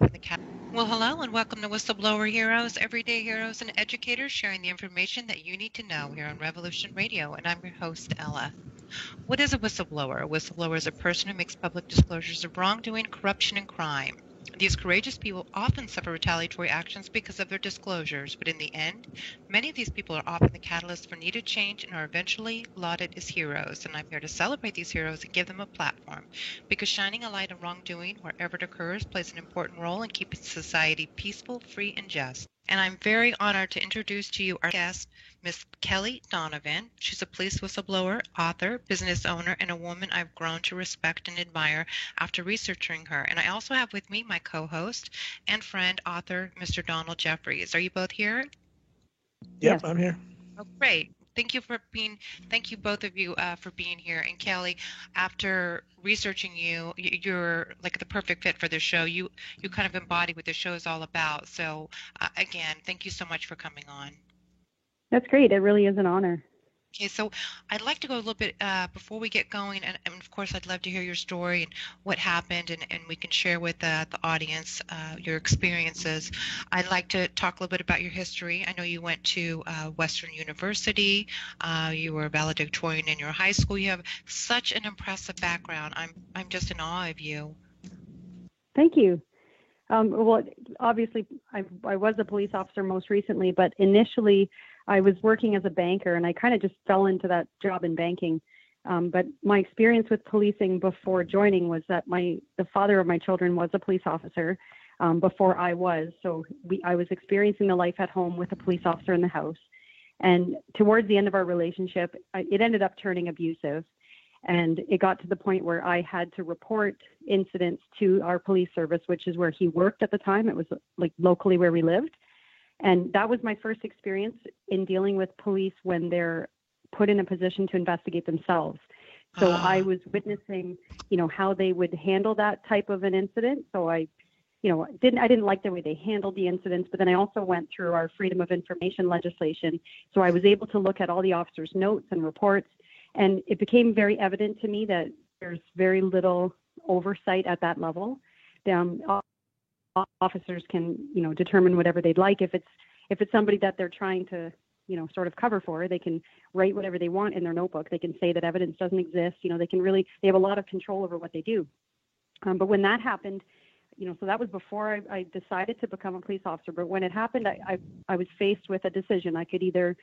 in the cat. Well, hello and welcome to Whistleblower Heroes, everyday heroes and educators sharing the information that you need to know here on Revolution Radio. And I'm your host, Ella. What is a whistleblower? A whistleblower is a person who makes public disclosures of wrongdoing, corruption, and crime. These courageous people often suffer retaliatory actions because of their disclosures, but in the end, many of these people are often the catalyst for needed change and are eventually lauded as heroes. And I'm here to celebrate these heroes and give them a platform, because shining a light on wrongdoing wherever it occurs plays an important role in keeping society peaceful, free, and just. And I'm very honored to introduce to you our guest, Miss Kelly Donovan. She's a police whistleblower, author, business owner, and a woman I've grown to respect and admire after researching her. And I also have with me my co-host and friend, author, Mr. Donald Jeffries. Are you both here? Yep, Yes. I'm here. Oh, great. Thank you both of you for being here. And Kelly, after researching you, you're like the perfect fit for the show. You kind of embody what the show is all about. So again, thank you so much for coming on. That's great. It really is an honor. Okay, so I'd like to go a little bit before we get going, and of course, I'd love to hear your story and what happened, and we can share with the audience your experiences. I'd like to talk a little bit about your history. I know you went to Western University. You were a valedictorian in your high school. You have such an impressive background. I'm just in awe of you. Thank you. Well, obviously, I was a police officer most recently, but initially I was working as a banker, and I kind of just fell into that job in banking. But my experience with policing before joining was that the father of my children was a police officer before I was. So I was experiencing the life at home with a police officer in the house. And towards the end of our relationship, it ended up turning abusive. And it got to the point where I had to report incidents to our police service, which is where he worked at the time. It was like locally where we lived. And that was my first experience in dealing with police when they're put in a position to investigate themselves. So I was witnessing, how they would handle that type of an incident. So I didn't like the way they handled the incidents, but then I also went through our Freedom of Information legislation. So I was able to look at all the officers' notes and reports. And it became very evident to me that there's very little oversight at that level. Officers can, determine whatever they'd like. If it's somebody that they're trying to, sort of cover for, they can write whatever they want in their notebook. They can say that evidence doesn't exist. They have a lot of control over what they do. But when that happened, so that was before I decided to become a police officer. But when it happened, I was faced with a decision. I could either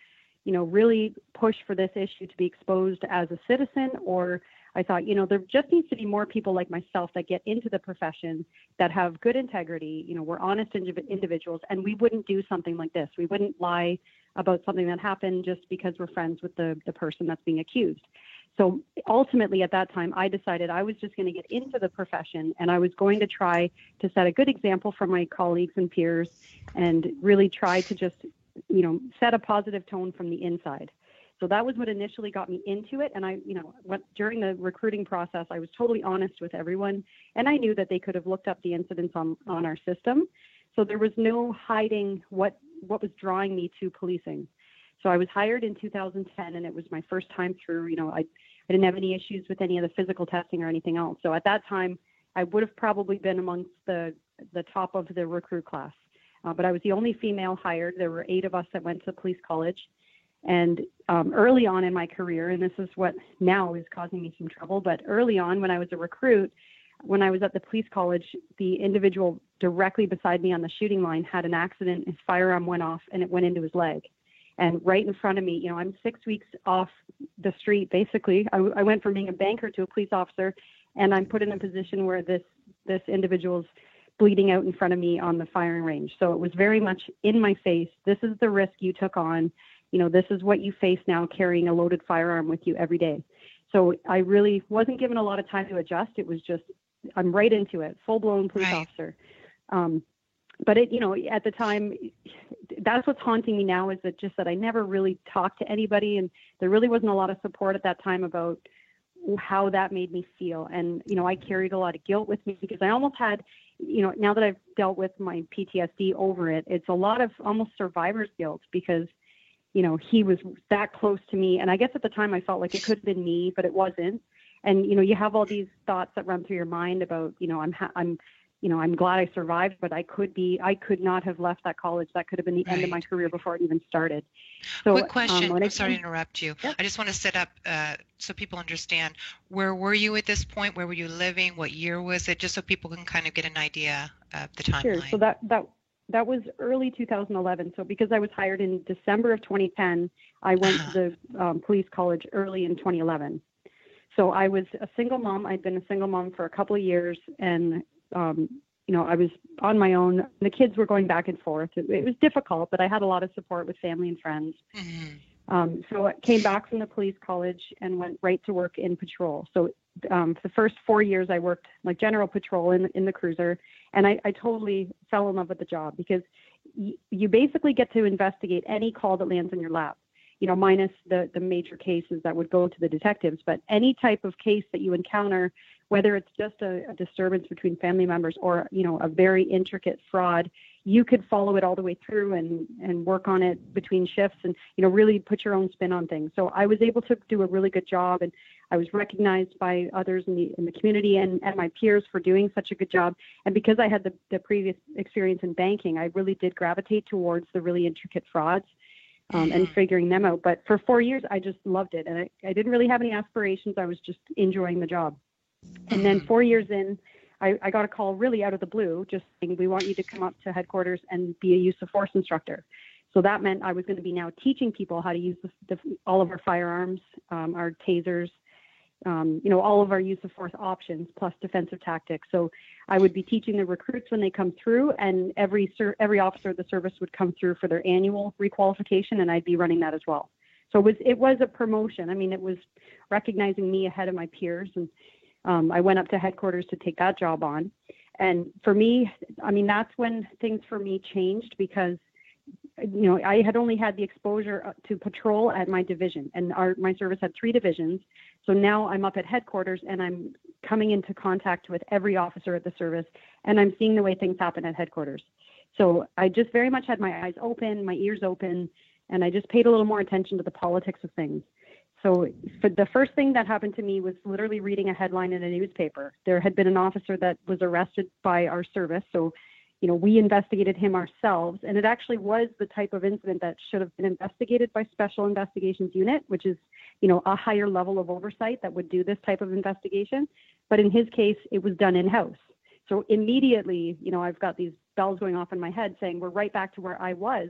really push for this issue to be exposed as a citizen, or I thought, there just needs to be more people like myself that get into the profession that have good integrity. We're honest individuals, and we wouldn't do something like this. We wouldn't lie about something that happened just because we're friends with the person that's being accused. So ultimately at that time, I decided I was just going to get into the profession, and I was going to try to set a good example for my colleagues and peers and really try to just set a positive tone from the inside. So that was what initially got me into it. And during the recruiting process, I was totally honest with everyone. And I knew that they could have looked up the incidents on our system. So there was no hiding what was drawing me to policing. So I was hired in 2010, and it was my first time through. I didn't have any issues with any of the physical testing or anything else. So at that time, I would have probably been amongst the top of the recruit class. But I was the only female hired. There were 8 of us that went to police college. And early on in my career, and this is what now is causing me some trouble, but early on when I was a recruit, when I was at the police college, the individual directly beside me on the shooting line had an accident. His firearm went off and it went into his leg. And right in front of me, I'm 6 weeks off the street, basically. I went from being a banker to a police officer, and I'm put in a position where this individual's bleeding out in front of me on the firing range. So it was very much in my face. This is the risk you took on. This is what you face now, carrying a loaded firearm with you every day. So I really wasn't given a lot of time to adjust. It was just, I'm right into it, full-blown police officer. But at the time, that's what's haunting me now, is that I never really talked to anybody, and there really wasn't a lot of support at that time about how that made me feel. And, I carried a lot of guilt with me because I almost had, now that I've dealt with my PTSD over it, it's a lot of almost survivor's guilt because, he was that close to me. And I guess at the time I felt like it could have been me, but it wasn't. And, you have all these thoughts that run through your mind about, I'm I'm glad I survived, but I could not have left that college. That could have been the end of my career before it even started. So, quick question. I'm sorry to interrupt you. Yep. I just want to set up so people understand, where were you at this point? Where were you living? What year was it? Just so people can kind of get an idea of the timeline. Sure. So that was early 2011. So because I was hired in December of 2010, I went to the police college early in 2011. So I was a single mom. I'd been a single mom for a couple of years, and I was on my own. The kids were going back and forth. It was difficult, but I had a lot of support with family and friends. Mm-hmm. So I came back from the police college and went right to work in patrol. So the first 4 years I worked like general patrol in the cruiser, and I totally fell in love with the job because you basically get to investigate any call that lands in your lap. Minus the major cases that would go to the detectives, but any type of case that you encounter, whether it's just a disturbance between family members or, a very intricate fraud, you could follow it all the way through and work on it between shifts and, really put your own spin on things. So I was able to do a really good job, and I was recognized by others in the community and my peers for doing such a good job. And because I had the previous experience in banking, I really did gravitate towards the really intricate frauds. And figuring them out. But for 4 years, I just loved it. And I didn't really have any aspirations. I was just enjoying the job. And then 4 years in, I got a call really out of the blue, just saying, we want you to come up to headquarters and be a use of force instructor. So that meant I was going to be now teaching people how to use all of our firearms, our tasers, all of our use of force options plus defensive tactics. So I would be teaching the recruits when they come through, and every officer of the service would come through for their annual requalification, and I'd be running that as well. So it was a promotion. I mean, it was recognizing me ahead of my peers, and I went up to headquarters to take that job on. And for me, that's when things for me changed because I had only had the exposure to patrol at my division, and my service had 3 divisions. So now I'm up at headquarters, and I'm coming into contact with every officer at the service, and I'm seeing the way things happen at headquarters. So I just very much had my eyes open, my ears open, and I just paid a little more attention to the politics of things. So for the first thing that happened to me was literally reading a headline in a newspaper. There had been an officer that was arrested by our service. So we investigated him ourselves, and it actually was the type of incident that should have been investigated by Special Investigations Unit, which is, a higher level of oversight that would do this type of investigation. But in his case, it was done in-house. So immediately, I've got these bells going off in my head saying we're right back to where I was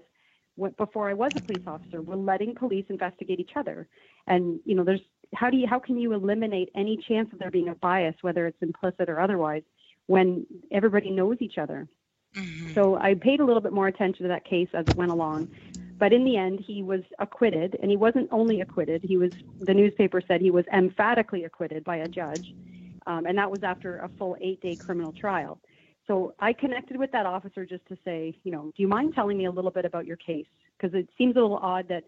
before I was a police officer. We're letting police investigate each other. And, how can you eliminate any chance of there being a bias, whether it's implicit or otherwise, when everybody knows each other? Mm-hmm. So I paid a little bit more attention to that case as it went along. But in the end, he was acquitted, and he wasn't only acquitted. The newspaper said he was emphatically acquitted by a judge, and that was after a full 8-day criminal trial. So I connected with that officer just to say, do you mind telling me a little bit about your case? Because it seems a little odd that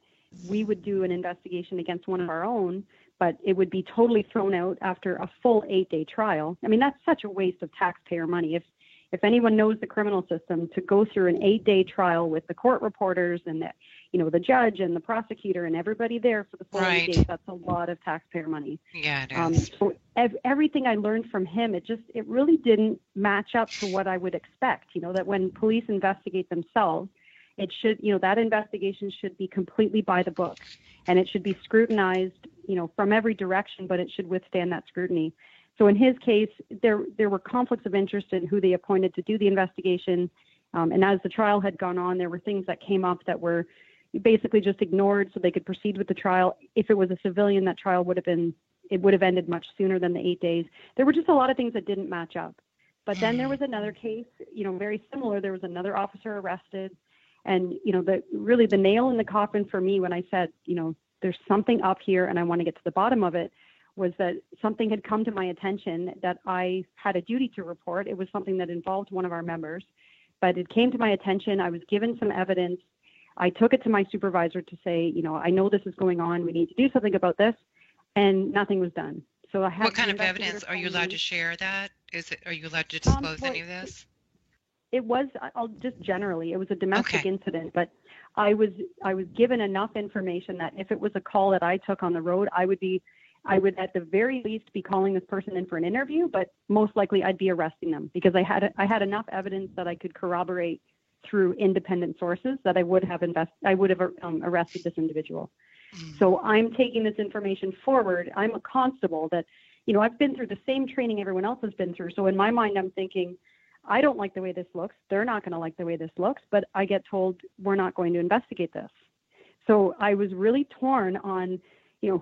we would do an investigation against one of our own, but it would be totally thrown out after a full 8-day trial. I mean, that's such a waste of taxpayer money. If anyone knows the criminal system, to go through an 8-day trial with the court reporters and the judge and the prosecutor and everybody there for the full 8 days, that's a lot of taxpayer money. Yeah, it is. So everything I learned from him, it really didn't match up to what I would expect. That when police investigate themselves, it should, that investigation should be completely by the book, and it should be scrutinized, from every direction, but it should withstand that scrutiny. So in his case, there were conflicts of interest in who they appointed to do the investigation. And as the trial had gone on, there were things that came up that were basically just ignored so they could proceed with the trial. If it was a civilian, that trial would have ended much sooner than the 8 days. There were just a lot of things that didn't match up. But then there was another case, very similar. There was another officer arrested. And, the nail in the coffin for me when I said, there's something up here and I want to get to the bottom of it, was that something had come to my attention that I had a duty to report. It was something that involved one of our members, but it came to my attention. I was given some evidence. I took it to my supervisor to say, I know this is going on. We need to do something about this, and nothing was done. So I had. What kind of evidence? Are you allowed to share that? Are you allowed to disclose any of this? It was, just generally, it was a domestic incident, but I was given enough information that if it was a call that I took on the road, I would be I would at the very least be calling this person in for an interview, but most likely I'd be arresting them because I had enough evidence that I could corroborate through independent sources that I would have arrested this individual. So I'm taking this information forward. I'm a constable that, I've been through the same training everyone else has been through. So in my mind, I'm thinking, I don't like the way this looks. They're not going to like the way this looks, but I get told we're not going to investigate this. So I was really torn on,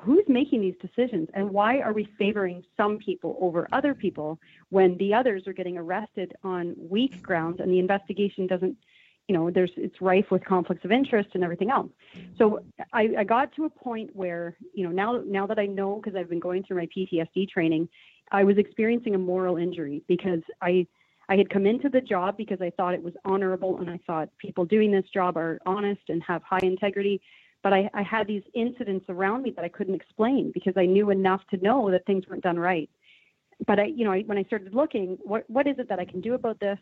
who's making these decisions and why are we favoring some people over other people when the others are getting arrested on weak grounds and the investigation doesn't, it's rife with conflicts of interest and everything else. So I got to a point where, now that I know, because I've been going through my PTSD training, I was experiencing a moral injury because I had come into the job because I thought it was honorable and I thought people doing this job are honest and have high integrity. But I had these incidents around me that I couldn't explain because I knew enough to know that things weren't done right. But when I started looking, what is it that I can do about this?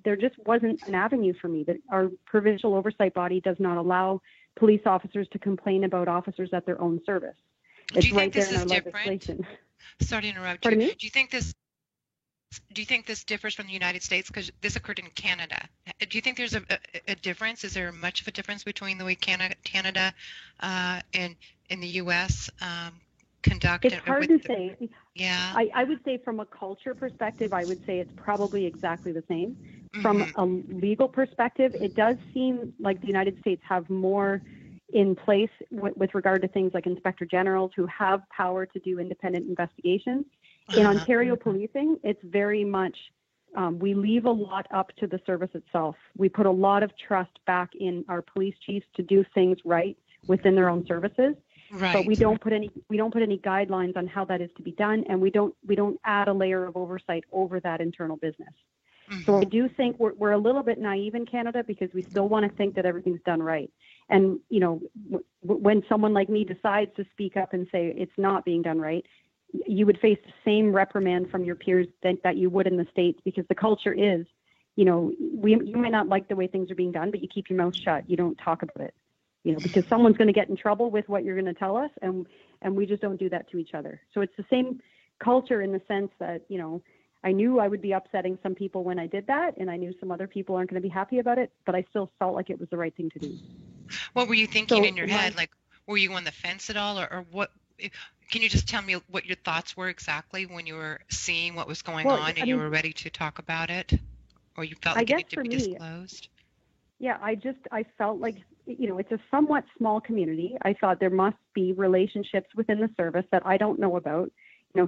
There just wasn't an avenue for me. That our provincial oversight body does not allow police officers to complain about officers at their own service. It's right there in our legislation. Sorry to interrupt Pardon you. me? Do you think this differs from the United States? Because this occurred in Canada. Do you think there's a difference? Is there much of a difference between the way Canada and in the U.S. Conduct? It's hard to say. Yeah. I would say from a culture perspective, I would say it's probably exactly the same. From a legal perspective, it does seem like the United States have more in place with regard to things like inspector generals who have power to do independent investigations. In Ontario policing, it's very much, we leave a lot up to the service itself. We put a lot of trust back in our police chiefs to do things right within their own services. Right. But we don't put any guidelines on how that is to be done, and we don't add a layer of oversight over that internal business. So I do think we're a little bit naive in Canada because we still want to think that everything's done right. And when someone like me decides to speak up and say it's not being done right, you would face the same reprimand from your peers that you would in the States, because the culture is, you might not like the way things are being done, but you keep your mouth shut. You don't talk about it, because someone's going to get in trouble with what you're going to tell us, and we just don't do that to each other. So it's the same culture in the sense that, I knew I would be upsetting some people when I did that, and I knew some other people aren't going to be happy about it, but I still felt like it was the right thing to do. What were you thinking in your head? Like, were you on the fence at all, or what? Can you just tell me what your thoughts were exactly when you were seeing what was going on and you were ready to talk about it, or you felt like it needed to be disclosed? Yeah, I felt like, it's a somewhat small community. I thought there must be relationships within the service that I don't know about.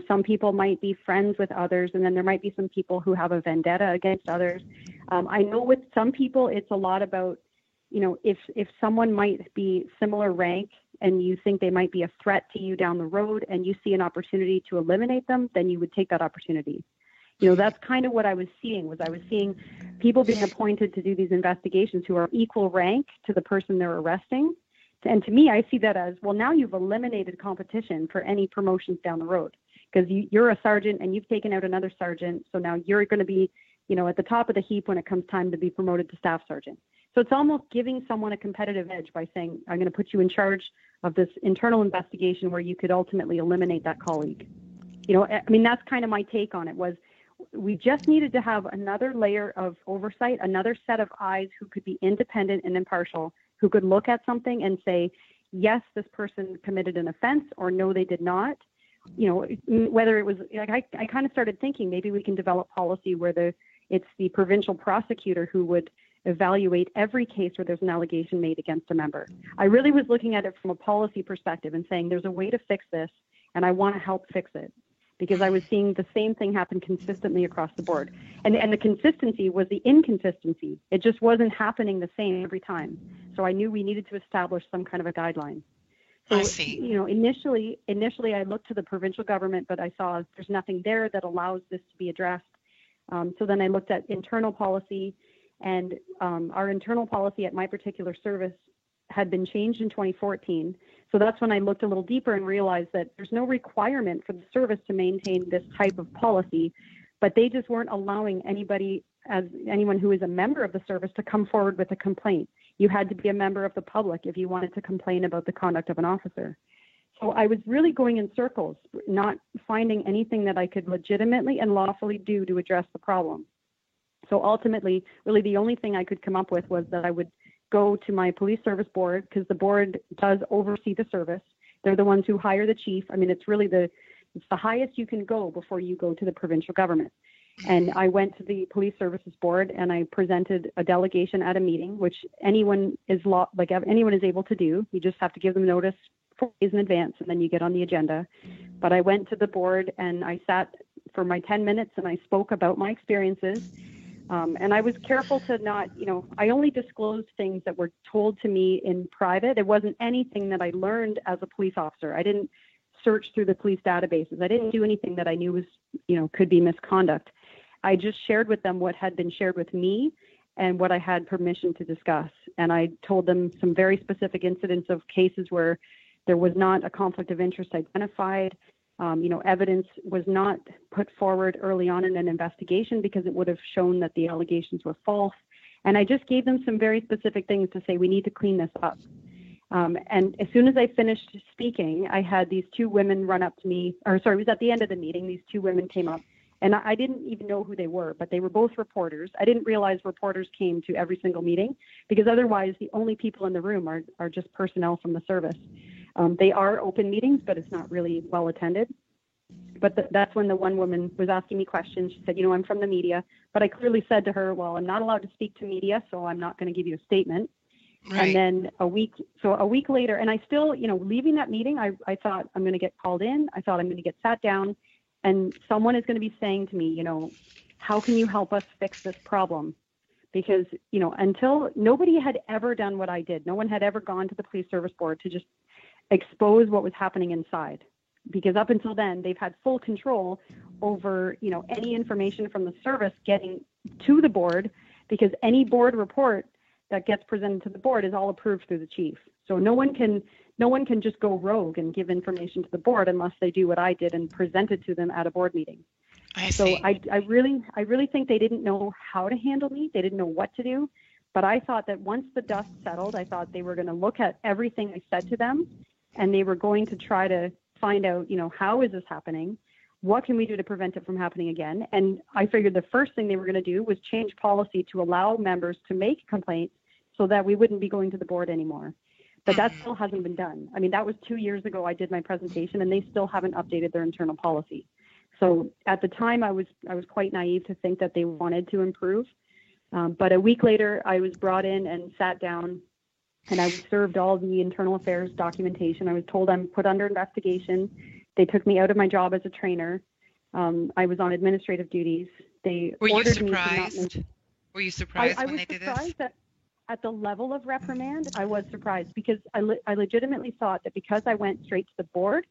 Some people might be friends with others, and then there might be some people who have a vendetta against others. I know with some people, it's a lot about, if someone might be similar rank and you think they might be a threat to you down the road and you see an opportunity to eliminate them, then you would take that opportunity. That's kind of what I was seeing. I was seeing people being appointed to do these investigations who are equal rank to the person they're arresting. And to me, I see that as, well, now you've eliminated competition for any promotions down the road, because you're a sergeant and you've taken out another sergeant. So now you're going to be, at the top of the heap when it comes time to be promoted to staff sergeant. So it's almost giving someone a competitive edge by saying, I'm going to put you in charge of this internal investigation where you could ultimately eliminate that colleague. That's kind of my take on it. Was we just needed to have another layer of oversight, another set of eyes who could be independent and impartial, who could look at something and say, yes, this person committed an offense, or no, they did not. Whether it was, like, I kind of started thinking maybe we can develop policy where it's the provincial prosecutor who would evaluate every case where there's an allegation made against a member. I really was looking at it from a policy perspective and saying there's a way to fix this, and I want to help fix it, because I was seeing the same thing happen consistently across the board. And the consistency was the inconsistency. It just wasn't happening the same every time. So I knew we needed to establish some kind of a guideline. So, I see. Initially I looked to the provincial government, but I saw there's nothing there that allows this to be addressed. So then I looked at internal policy, and our internal policy at my particular service had been changed in 2014. So that's when I looked a little deeper and realized that there's no requirement for the service to maintain this type of policy, but they just weren't allowing anyone who is a member of the service to come forward with a complaint. You had to be a member of the public if you wanted to complain about the conduct of an officer. So I was really going in circles, not finding anything that I could legitimately and lawfully do to address the problem. So ultimately, really the only thing I could come up with was that I would go to my police service board, because the board does oversee the service. They're the ones who hire the chief. I mean, it's the highest you can go before you go to the provincial government. And I went to the police services board and I presented a delegation at a meeting, which anyone is able to do. You just have to give them notice 4 days in advance and then you get on the agenda. But I went to the board and I sat for my 10 minutes and I spoke about my experiences. And I was careful to not, I only disclosed things that were told to me in private. It wasn't anything that I learned as a police officer. I didn't search through the police databases. I didn't do anything that I knew was, could be misconduct. I just shared with them what had been shared with me and what I had permission to discuss. And I told them some very specific incidents of cases where there was not a conflict of interest identified. Evidence was not put forward early on in an investigation because it would have shown that the allegations were false. And I just gave them some very specific things to say, we need to clean this up. And as soon as I finished speaking, I had these 2 women run up to me, it was at the end of the meeting, these 2 women came up. And I didn't even know who they were, but they were both reporters. I didn't realize reporters came to every single meeting because otherwise the only people in the room are just personnel from the service. They are open meetings, but it's not really well attended. But that's when the one woman was asking me questions. She said, I'm from the media. But I clearly said to her, well, I'm not allowed to speak to media, so I'm not going to give you a statement. Right. And then a week later, and I still, leaving that meeting, I thought I'm going to get called in. I thought I'm going to get sat down. And someone is going to be saying to me, how can you help us fix this problem? Because, until nobody had ever done what I did, no one had ever gone to the police service board to just expose what was happening inside. Because up until then, they've had full control over, any information from the service getting to the board, because any board report that gets presented to the board is all approved through the chief. So no one can just go rogue and give information to the board unless they do what I did and present it to them at a board meeting. I see. So I really think they didn't know how to handle me. They didn't know what to do. But I thought that once the dust settled, I thought they were going to look at everything I said to them, and they were going to try to find out, how is this happening? What can we do to prevent it from happening again? And I figured the first thing they were going to do was change policy to allow members to make complaints so that we wouldn't be going to the board anymore. But that still hasn't been done. I mean, that was 2 years ago I did my presentation, and they still haven't updated their internal policy. So at the time, I was quite naive to think that they wanted to improve. But a week later, I was brought in and sat down, and I was served all the internal affairs documentation. I was told I'm put under investigation. They took me out of my job as a trainer. I was on administrative duties. They ordered me to not. Were you surprised when they did this? I was surprised that at the level of reprimand, I was surprised because I legitimately thought that because I went straight to the board,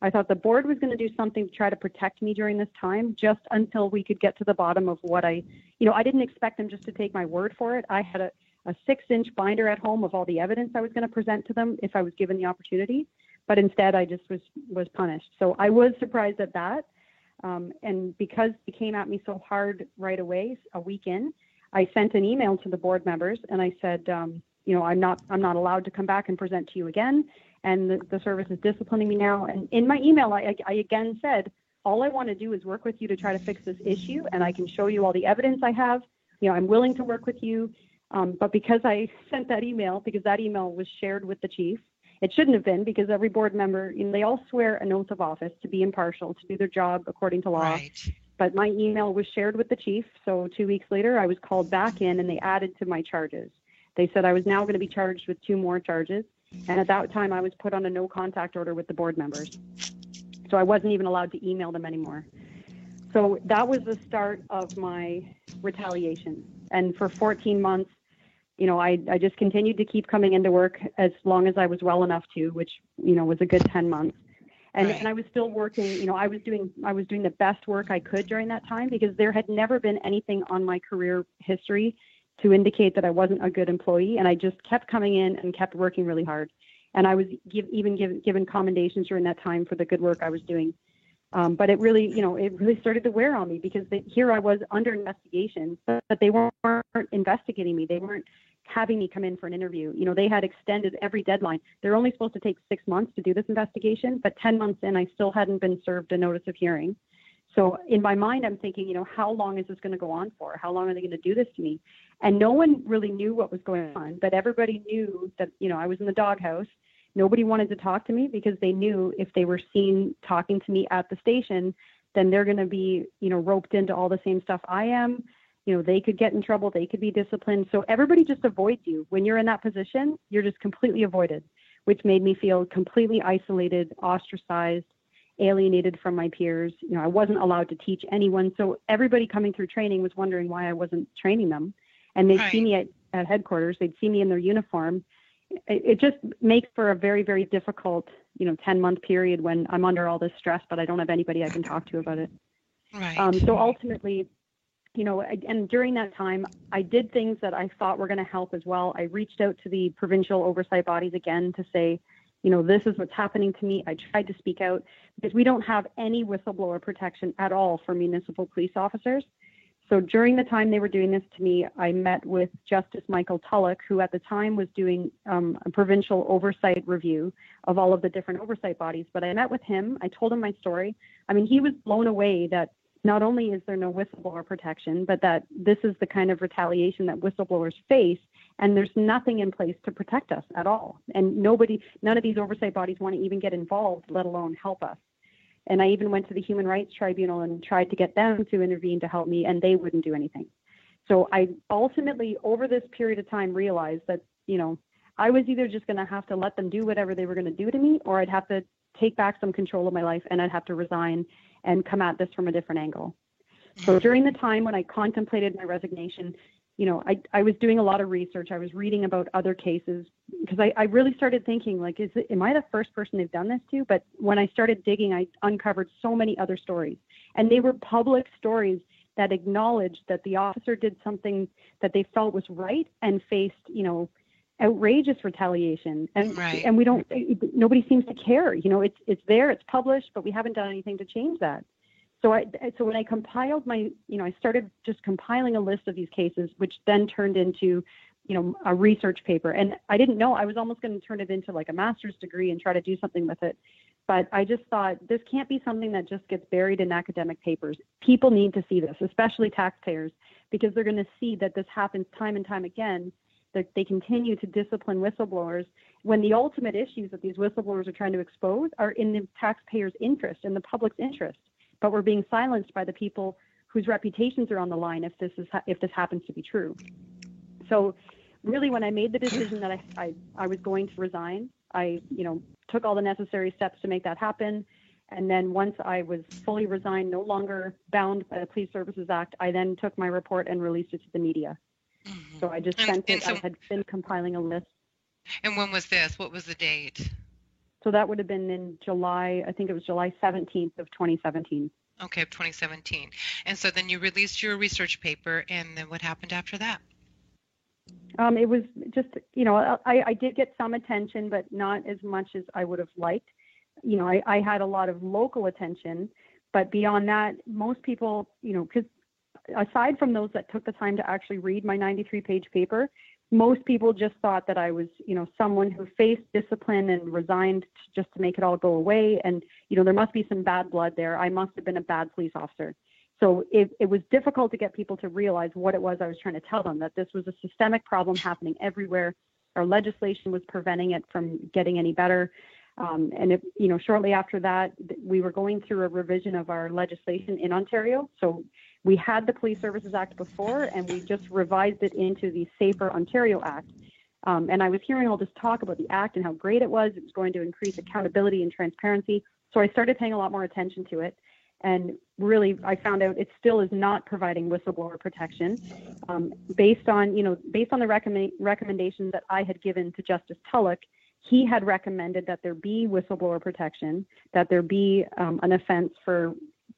I thought the board was going to do something to try to protect me during this time, just until we could get to the bottom of what I didn't expect them just to take my word for it. I had a 6-inch binder at home of all the evidence I was going to present to them if I was given the opportunity, but instead I just was punished. So I was surprised at that. And because they came at me so hard right away, a week in, I sent an email to the board members and I said, I'm not allowed to come back and present to you again. And the service is disciplining me now. And in my email, I again said, all I want to do is work with you to try to fix this issue. And I can show you all the evidence I have. I'm willing to work with you. But because I sent that email, because that email was shared with the chief, it shouldn't have been, because every board member, they all swear an oath of office to be impartial, to do their job according to law. Right. But my email was shared with the chief. So 2 weeks later, I was called back in and they added to my charges. They said I was now going to be charged with 2 more charges. And at that time, I was put on a no contact order with the board members. So I wasn't even allowed to email them anymore. So that was the start of my retaliation. And for 14 months, I just continued to keep coming into work as long as I was well enough to, which, was a good 10 months. And, right. And I was still working, I was doing the best work I could during that time, because there had never been anything on my career history to indicate that I wasn't a good employee. And I just kept coming in and kept working really hard. And I was given commendations during that time for the good work I was doing. But it really started to wear on me, because here I was under investigation, but they weren't investigating me. They weren't having me come in for an interview. You know, they had extended every deadline. They're only supposed to take 6 months to do this investigation, but 10 months in, I still hadn't been served a notice of hearing. So in my mind, I'm thinking, you know, how long is this going to go on for? How long are they going to do this to me? And no one really knew what was going on, but everybody knew that, you know, I was in the doghouse. Nobody wanted to talk to me because they knew if they were seen talking to me at the station, then they're going to be, you know, roped into all the same stuff I am. You know, they could get in trouble, they could be disciplined. So everybody just avoids you. When you're in that position, you're just completely avoided, which made me feel completely isolated, ostracized, alienated from my peers. You know, I wasn't allowed to teach anyone. So everybody coming through training was wondering why I wasn't training them. And they'd see me at headquarters, they'd see me in their uniform. It just makes for a very, very difficult, you know, 10-month period when I'm under all this stress, but I don't have anybody I can talk to about it. Right. So ultimately, you know, and during that time, I did things that I thought were going to help as well. I reached out to the provincial oversight bodies again to say, you know, this is what's happening to me. I tried to speak out because we don't have any whistleblower protection at all for municipal police officers. So during the time they were doing this to me, I met with Justice Michael Tulloch, who at the time was doing a provincial oversight review of all of the different oversight bodies. But I met with him. I told him my story. I mean, he was blown away that not only is there no whistleblower protection, but that this is the kind of retaliation that whistleblowers face, and there's nothing in place to protect us at all. And none of these oversight bodies want to even get involved, let alone help us. And I even went to the Human Rights Tribunal and tried to get them to intervene to help me, and they wouldn't do anything. So I ultimately, over this period of time, realized that, you know, I was either just going to have to let them do whatever they were going to do to me, or I'd have to take back some control of my life and I'd have to resign and come at this from a different angle. So during the time when I contemplated my resignation, you know, I was doing a lot of research. I was reading about other cases because I really started thinking, like, am I the first person they've done this to? But when I started digging, I uncovered so many other stories, and they were public stories that acknowledged that the officer did something that they felt was right and faced, you know, outrageous retaliation. And we don't, nobody seems to care. You know, it's there, it's published, but we haven't done anything to change that. So when I compiled I started just compiling a list of these cases, which then turned into, you know, a research paper. And I didn't know, I was almost going to turn it into like a master's degree and try to do something with it. But I just thought this can't be something that just gets buried in academic papers. People need to see this, especially taxpayers, because they're going to see that this happens time and time again, that they continue to discipline whistleblowers when the ultimate issues that these whistleblowers are trying to expose are in the taxpayers' interest, in the public's interest. But we're being silenced by the people whose reputations are on the line if this happens to be true. So really, when I made the decision that I was going to resign, I, you know, took all the necessary steps to make that happen. And then once I was fully resigned, no longer bound by the Police Services Act, I then took my report and released it to the media. Mm-hmm. So I just sent it. I had been compiling a list. And when was this? What was the date? So that would have been in July, I think it was July 17th of 2017. Okay, of 2017. And so then you released your research paper, and then what happened after that? It was just, you know, I did get some attention, but not as much as I would have liked. You know, I had a lot of local attention, but beyond that, most people, you know, because aside from those that took the time to actually read my 93-page paper, most people just thought that I was, you know, someone who faced discipline and resigned just to make it all go away. And, you know, there must be some bad blood there. I must have been a bad police officer. So it was difficult to get people to realize what it was I was trying to tell them, that this was a systemic problem happening everywhere. Our legislation was preventing it from getting any better. And, you know, shortly after that, we were going through a revision of our legislation in Ontario. So we had the Police Services Act before, and we just revised it into the Safer Ontario Act. And I was hearing all this talk about the Act and how great it was. It was going to increase accountability and transparency. So I started paying a lot more attention to it. And really, I found out it still is not providing whistleblower protection. Based on the recommendations that I had given to Justice Tulloch, he had recommended that there be whistleblower protection, that there be an offense for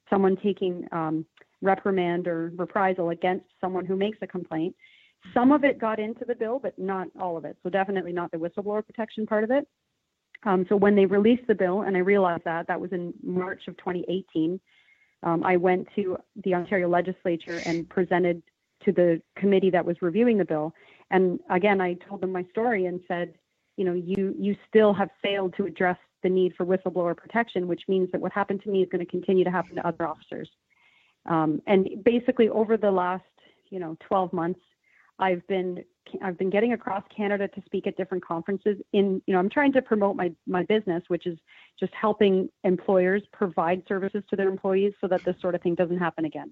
someone taking reprimand or reprisal against someone who makes a complaint. Some of it got into the bill, but not all of it. So definitely not the whistleblower protection part of it. So when they released the bill, and I realized that was in March of 2018, I went to the Ontario legislature and presented to the committee that was reviewing the bill. And again, I told them my story and said, you still have failed to address the need for whistleblower protection, which means that what happened to me is going to continue to happen to other officers. And basically over the last, 12 months, I've been getting across Canada to speak at different conferences I'm trying to promote my business, which is just helping employers provide services to their employees so that this sort of thing doesn't happen again.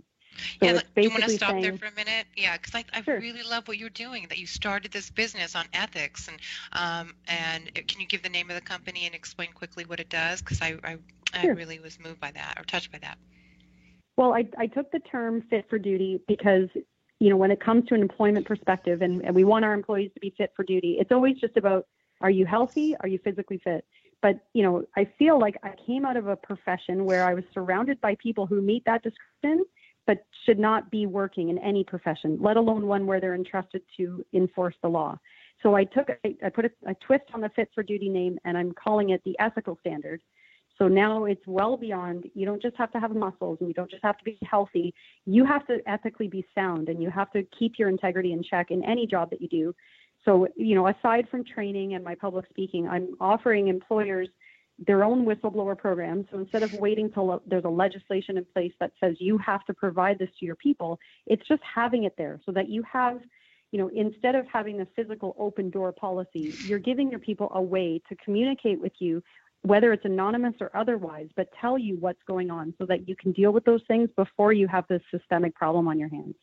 So yeah, do you want to basically stop there for a minute? Yeah, because I Sure. really love what you're doing, that you started this business on ethics. And can you give the name of the company and explain quickly what it does? Because I Sure. really was moved by that, or touched by that. Well, I took the term fit for duty because, when it comes to an employment perspective and we want our employees to be fit for duty, it's always just about, are you healthy? Are you physically fit? But, I feel like I came out of a profession where I was surrounded by people who meet that description, but should not be working in any profession, let alone one where they're entrusted to enforce the law. So I put a twist on the fit for duty name, and I'm calling it the ethical standard. So now it's well beyond, you don't just have to have muscles and you don't just have to be healthy. You have to ethically be sound, and you have to keep your integrity in check in any job that you do. So, aside from training and my public speaking, I'm offering employers their own whistleblower program. So instead of waiting till there's a legislation in place that says you have to provide this to your people, it's just having it there so that you have, instead of having a physical open door policy, you're giving your people a way to communicate with you, whether it's anonymous or otherwise, but tell you what's going on so that you can deal with those things before you have this systemic problem on your hands.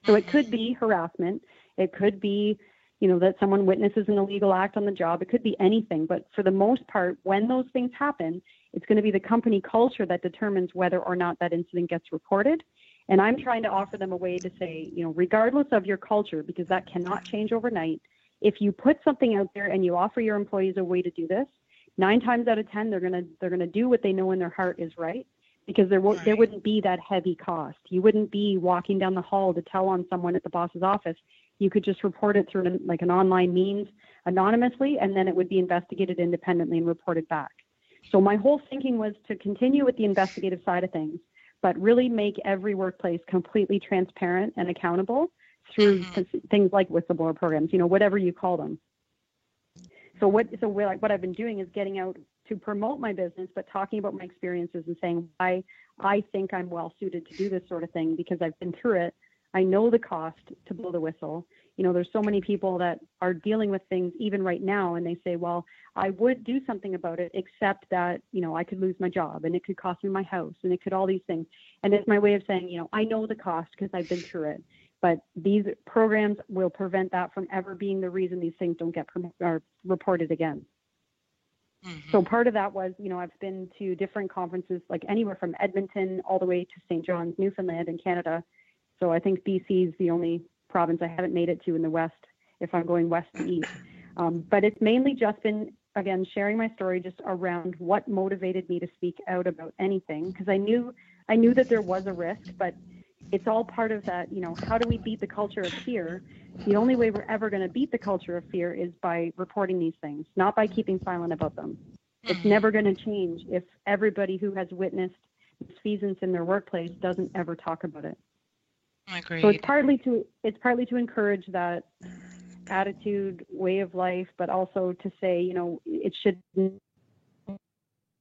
So it could be harassment. It could be, that someone witnesses an illegal act on the job. It could be anything. But for the most part, when those things happen, it's going to be the company culture that determines whether or not that incident gets reported. And I'm trying to offer them a way to say, regardless of your culture, because that cannot change overnight, if you put something out there and you offer your employees a way to do this, 9 times out of 10, they're going to do what they know in their heart is right, because there wouldn't be that heavy cost. You wouldn't be walking down the hall to tell on someone at the boss's office. You could just report it through an online means anonymously, and then it would be investigated independently and reported back. So my whole thinking was to continue with the investigative side of things, but really make every workplace completely transparent and accountable through things like whistleblower programs, whatever you call them. So what I've been doing is getting out to promote my business, but talking about my experiences and saying why I think I'm well suited to do this sort of thing, because I've been through it. I know the cost to blow the whistle. There's so many people that are dealing with things even right now, and they say, well, I would do something about it, except that, I could lose my job and it could cost me my house and it could all these things. And it's my way of saying, I know the cost because I've been through it. But these programs will prevent that from ever being the reason these things don't get reported again. So part of that was, I've been to different conferences, like anywhere from Edmonton all the way to St. John's, Newfoundland in Canada. So I think BC is the only province I haven't made it to in the West, if I'm going west to east. But it's mainly just been, again, sharing my story just around what motivated me to speak out about anything, because I knew that there was a risk, but it's all part of that, how do we beat the culture of fear? The only way we're ever going to beat the culture of fear is by reporting these things, not by keeping silent about them. It's never going to change if everybody who has witnessed misfeasance in their workplace doesn't ever talk about it. Agreed. So it's partly to encourage that attitude, way of life, but also to say, it should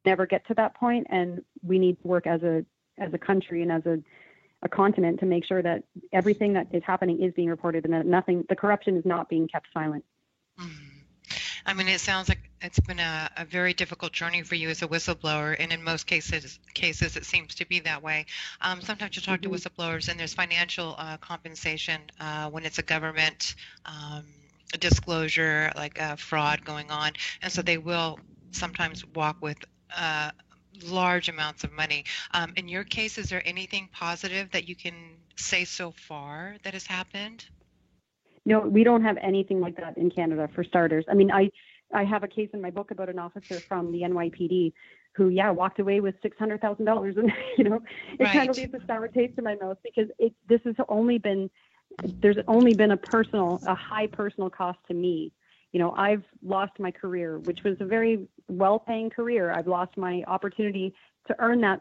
never get to that point, and we need to work as a country and as a continent to make sure that everything that is happening is being reported and that the corruption is not being kept silent. I mean, it sounds like it's been a very difficult journey for you as a whistleblower, and in most cases it seems to be that way. Sometimes you talk to whistleblowers and there's financial compensation when it's a government disclosure, like fraud going on, and so they will sometimes walk with large amounts of money. In your case, is there anything positive that you can say so far that has happened? No, we don't have anything like that in Canada, for starters. I mean, I have a case in my book about an officer from the NYPD who, walked away with $600,000, and it kind of leaves a sour taste in my mouth, because there's only been a high personal cost to me. I've lost my career, which was a very well-paying career. I've lost my opportunity to earn that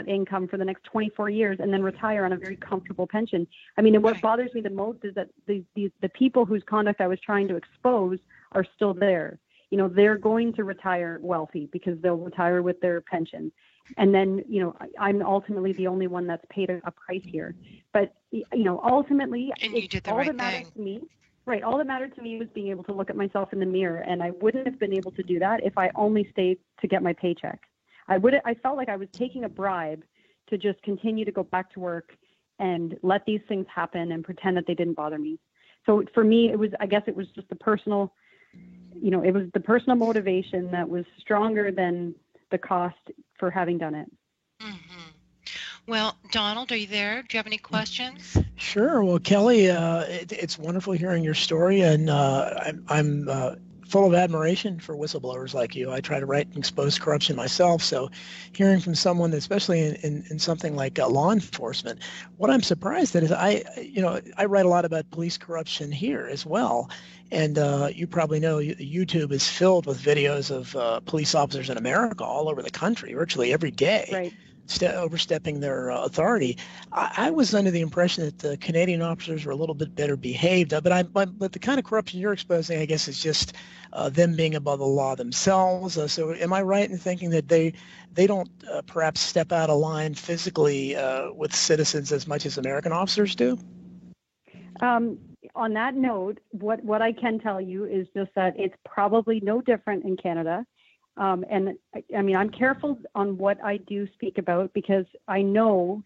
income for the next 24 years and then retire on a very comfortable pension. I mean, and what bothers me the most is that the people whose conduct I was trying to expose are still there. You know, they're going to retire wealthy because they'll retire with their pension. And then, you know, I'm ultimately the only one that's paid a price here. But, you know, ultimately, And you did the all right that matters thing. to me, right, all that mattered to me was being able to look at myself in the mirror. And I wouldn't have been able to do that if I only stayed to get my paycheck. I felt like I was taking a bribe to just continue to go back to work and let these things happen and pretend that they didn't bother me. So for me, I guess it was just the personal, you know, it was the personal motivation that was stronger than the cost for having done it. Mm-hmm. Well, Donald, are you there? Do you have any questions? Sure. Well, Kelly, it's wonderful hearing your story, and I'm full of admiration for whistleblowers like you. I try to write and expose corruption myself, so hearing from someone, especially in something like law enforcement, what I'm surprised at is I write a lot about police corruption here as well, and you probably know YouTube is filled with videos of police officers in America all over the country, virtually every day. Right. Overstepping their authority. I was under the impression that the Canadian officers were a little bit better behaved, but the kind of corruption you're exposing, I guess, is just them being above the law themselves. So am I right in thinking that they don't perhaps step out of line physically with citizens as much as American officers do? On that note, what I can tell you is just that it's probably no different in Canada. And I mean, I'm careful on what I do speak about because I know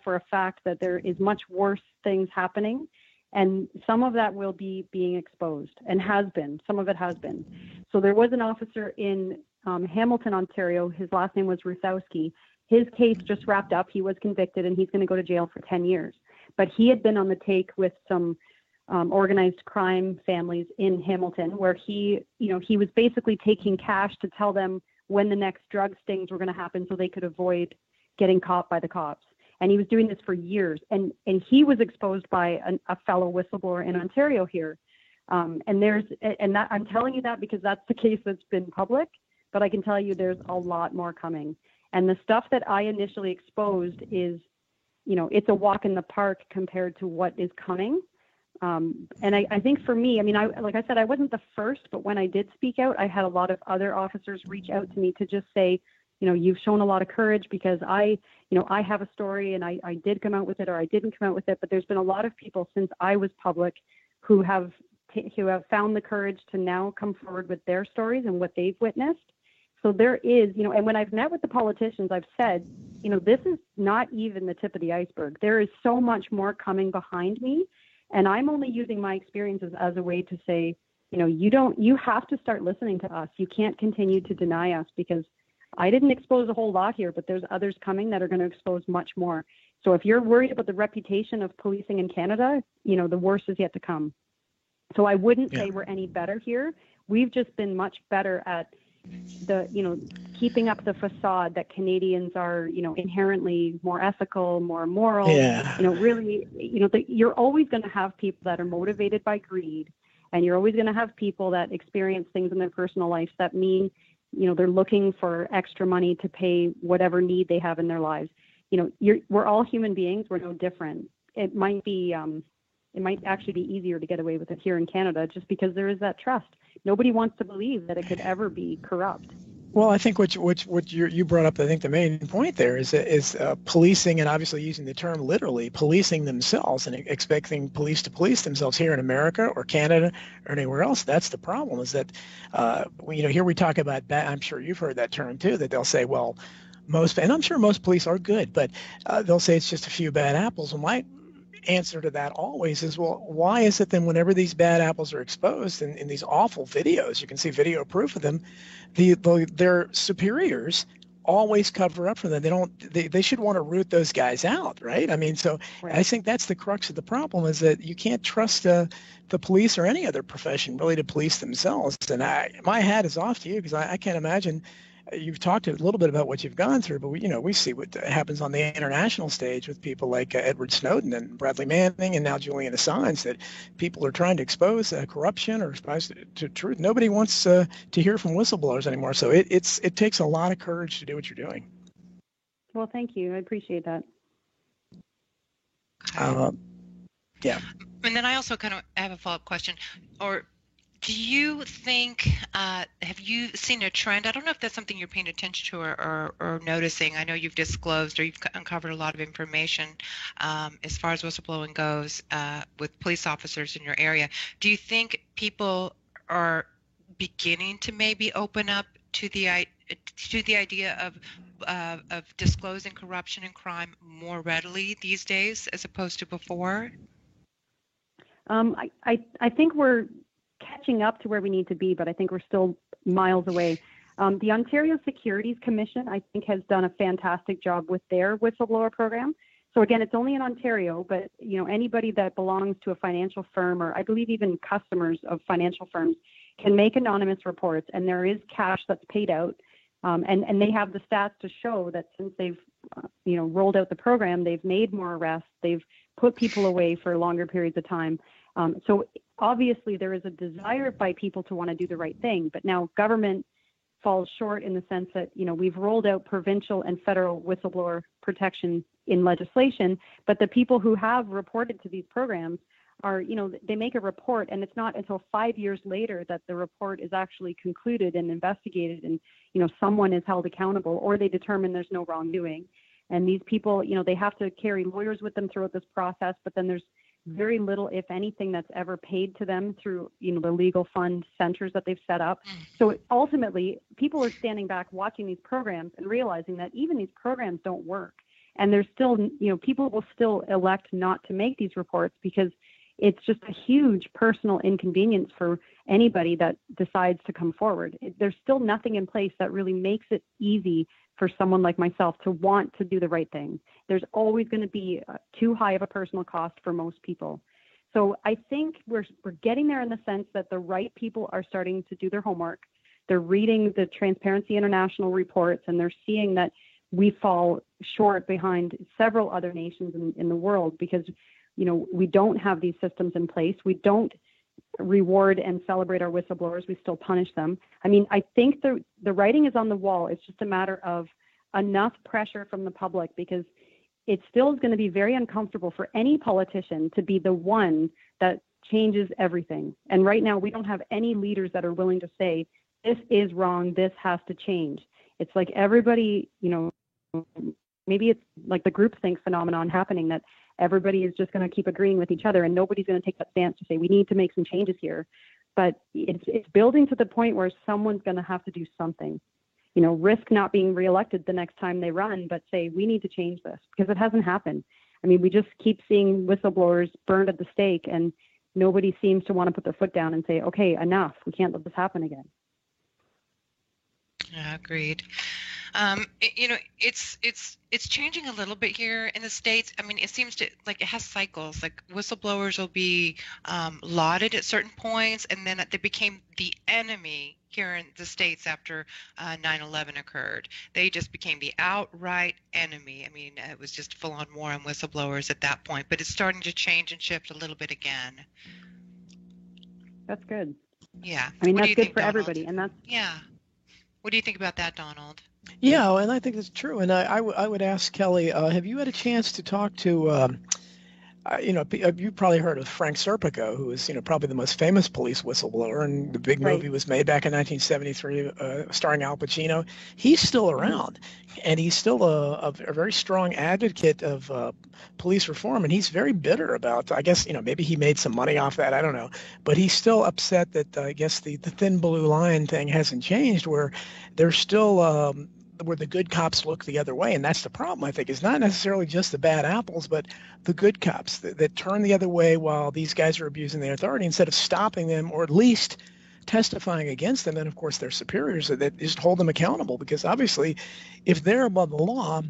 for a fact that there is much worse things happening, and some of that will be being exposed and has been. Some of it has been. So there was an officer in Hamilton, Ontario. His last name was Rusowski. His case just wrapped up. He was convicted, and he's going to go to jail for 10 years. But he had been on the take with some organized crime families in Hamilton, where he was basically taking cash to tell them when the next drug stings were going to happen so they could avoid getting caught by the cops. And he was doing this for years. And he was exposed by a fellow whistleblower in Ontario here. I'm telling you that because that's the case that's been public, but I can tell you there's a lot more coming. And the stuff that I initially exposed is, you know, it's a walk in the park compared to what is coming. And I think for me, I mean, like I said, I wasn't the first, but when I did speak out, I had a lot of other officers reach out to me to just say, you know, you've shown a lot of courage because I have a story and I did come out with it or I didn't come out with it. But there's been a lot of people since I was public who have found the courage to now come forward with their stories and what they've witnessed. So there is, you know, and when I've met with the politicians, I've said, you know, this is not even the tip of the iceberg. There is so much more coming behind me. And I'm only using my experiences as a way to say, you know, you have to start listening to us. You can't continue to deny us because I didn't expose a whole lot here, but there's others coming that are going to expose much more. So if you're worried about the reputation of policing in Canada, you know, the worst is yet to come. So I wouldn't say we're any better here. We've just been much better at keeping up the facade that Canadians are, you know, inherently more ethical, more moral. Yeah. You know, really, you know, you're always going to have people that are motivated by greed, and you're always going to have people that experience things in their personal lives that mean, you know, they're looking for extra money to pay whatever need they have in their lives. You know, we're all human beings. We're no different. It might actually be easier to get away with it here in Canada just because there is that trust. Nobody wants to believe that it could ever be corrupt. Well, I think what you brought up, I think the main point there is policing, and obviously using the term literally, policing themselves and expecting police to police themselves here in America or Canada or anywhere else. That's the problem. Is that here we talk about I'm sure you've heard that term too. That they'll say, well, and I'm sure most police are good, but they'll say it's just a few bad apples. Well, my answer to that always is, well, why is it then whenever these bad apples are exposed in these awful videos, you can see video proof of them, their superiors always cover up for them. They should want to root those guys out, right? I mean, so right. I think that's the crux of the problem, is that you can't trust the police or any other profession really to police themselves. And my hat is off to you, because I can't imagine. You've talked a little bit about what you've gone through, but we see what happens on the international stage with people like Edward Snowden and Bradley Manning and now Julian Assange, that people are trying to expose corruption or expose to truth. Nobody wants to hear from whistleblowers anymore. So it takes a lot of courage to do what you're doing. Well, thank you. I appreciate that. Okay. Yeah. And then I also kind of have a follow-up question. Or do you think, have you seen a trend? I don't know if that's something you're paying attention to or noticing. I know you've disclosed or you've uncovered a lot of information as far as whistleblowing goes with police officers in your area. Do you think people are beginning to maybe open up to the idea of disclosing corruption and crime more readily these days as opposed to before? I think we're catching up to where we need to be, but I think we're still miles away. The Ontario Securities Commission, I think, has done a fantastic job with their whistleblower program. So again, it's only in Ontario, but anybody that belongs to a financial firm, or I believe even customers of financial firms, can make anonymous reports, and there is cash that's paid out. And they have the stats to show that since they've rolled out the program, they've made more arrests, they've put people away for longer periods of time. So obviously there is a desire by people to want to do the right thing, but now government falls short in the sense that, we've rolled out provincial and federal whistleblower protection in legislation, but the people who have reported to these programs are, they make a report, and it's not until 5 years later that the report is actually concluded and investigated and, someone is held accountable, or they determine there's no wrongdoing. And these people, they have to carry lawyers with them throughout this process, but then there's very little, if anything, that's ever paid to them through, the legal fund centers that they've set up. So ultimately, people are standing back watching these programs and realizing that even these programs don't work. And there's still, people will still elect not to make these reports because it's just a huge personal inconvenience for anybody that decides to come forward. There's still nothing in place that really makes it easy for someone like myself to want to do the right thing. There's always going to be too high of a personal cost for most people. So I think we're getting there in the sense that the right people are starting to do their homework. They're reading the Transparency International reports, and they're seeing that we fall short behind several other nations in the world because, we don't have these systems in place. We don't reward and celebrate our whistleblowers. We still punish them. I mean, I think the writing is on the wall. It's just a matter of enough pressure from the public, because it still is going to be very uncomfortable for any politician to be the one that changes everything. And right now, we don't have any leaders that are willing to say, this is wrong, this has to change. It's like everybody, maybe it's like the groupthink phenomenon happening, that everybody is just going to keep agreeing with each other and nobody's going to take that stance to say we need to make some changes here. But it's building to the point where someone's going to have to do something, risk not being reelected the next time they run, but say we need to change this, because it hasn't happened. I mean, we just keep seeing whistleblowers burned at the stake, and nobody seems to want to put their foot down and say, okay, enough, we can't let this happen again. Yeah, agreed. It's changing a little bit here in the States. I mean, it seems to, like, it has cycles. Like, whistleblowers will be lauded at certain points, and then they became the enemy here in the States after 9/11 occurred. They just became the outright enemy. I mean, it was just full-on war on whistleblowers at that point, but it's starting to change and shift a little bit again. That's good. Yeah. I mean, What do that's you good think, for Donald? everybody, and that's Yeah. What do you think about that, Donald? Yeah, and I think that's true. And I would ask Kelly, have you had a chance to talk to, you've probably heard of Frank Serpico, who is, probably the most famous police whistleblower, and the big movie was made back in 1973, starring Al Pacino. He's still around, and he's still a very strong advocate of police reform, and he's very bitter about, I guess, maybe he made some money off that, I don't know, but he's still upset that, I guess, the thin blue line thing hasn't changed, where there's still where the good cops look the other way. And that's the problem, I think, is not necessarily just the bad apples, but the good cops that turn the other way while these guys are abusing their authority, instead of stopping them or at least testifying against them. And of course, their superiors that just hold them accountable, because obviously if they're above the law,